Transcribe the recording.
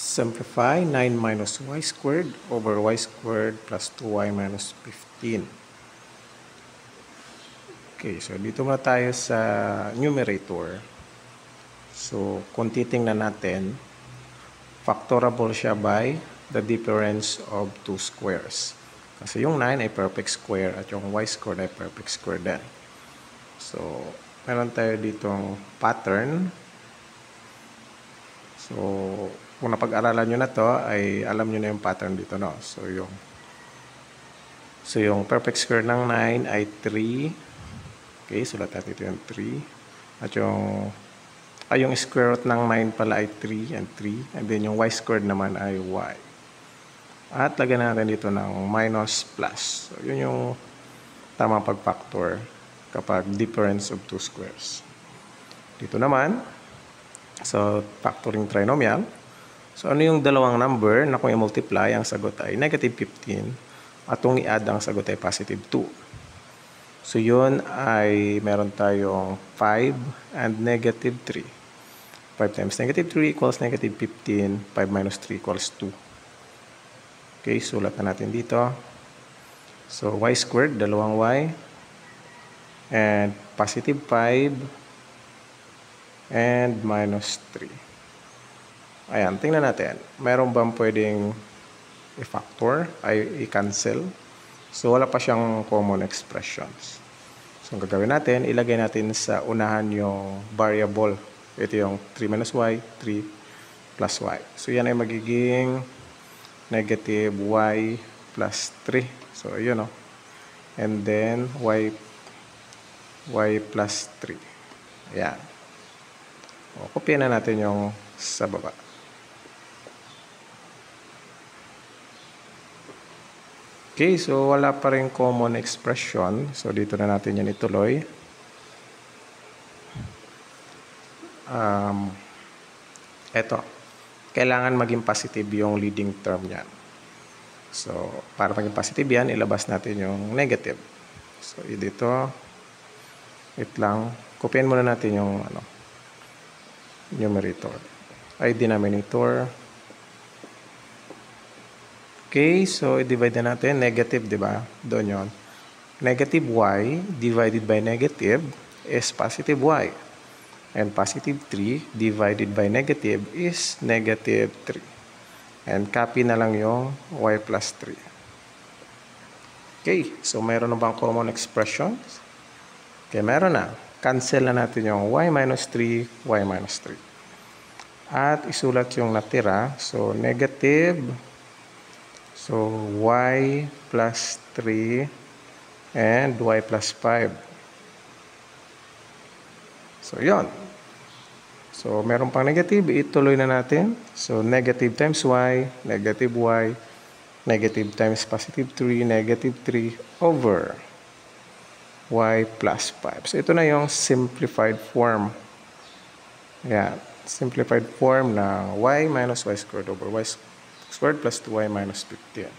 Simplify 9 minus y squared over y squared plus 2y minus 15. Okay, so dito muna tayo sa numerator. So, kung titingnan natin, factorable siya by the difference of two squares. Kasi yung 9 ay perfect square at yung y squared ay perfect square din. So, meron tayo ditong pattern. So, kung napag-aralan nyo na to, ay alam nyo na yung pattern dito, no? So, yung perfect square ng 9 ay 3. Okay, sulat natin ito yung 3. At yung square root ng 9 pala ay 3 and 3. And then yung y squared naman ay y. At lagyan natin dito ng minus plus. So, yun yung tamang pag-factor kapag difference of two squares. Dito naman, so factoring trinomial. So, ano yung dalawang number na kung i-multiply, ang sagot ay negative 15 at kung i-add, ang sagot ay positive 2. So, yun ay meron tayong 5 and negative 3. 5 times negative 3 equals negative 15. 5 minus 3 equals 2. Okay, sulat na natin dito. So, y squared, dalawang y. And positive 5 and minus 3. Ayan, tingnan natin. Meron bang pwedeng i-factor, ay i-cancel? So, wala pa siyang common expressions. So, ang gagawin natin, ilagay natin sa unahan yung variable. Ito yung 3 minus y, 3 plus y. So, yan ay magiging negative y plus 3. So, yun, no? And then, y plus 3. Ayan. O, kopya na natin yung sa baba. Okay, so wala pa rin common expression. So, dito na natin yan ituloy. Eto. Kailangan maging positive yung leading term yan. So, para maging positive yan, ilabas natin yung negative. So, dito, wait lang. Kopyahin muna natin yung numerator. Ay, denominator. Okay, so i-divide na natin. Negative, di ba? Doon yun. Negative y divided by negative is positive y. And positive 3 divided by negative is negative 3. And copy na lang yung y plus 3. Okay, so mayroon na bang common expressions? Okay, meron na. Cancel na natin yung y minus 3, y minus 3. At isulat yung natira. So, negative. So, y plus 3 and y plus 5. So, yon. So, meron pang negative. Ituloy na natin. So, negative times y, negative times positive 3, negative 3 over y plus 5. So, ito na yung simplified form. Yan. Simplified form ng y minus y squared over y squared plus 2y minus 15.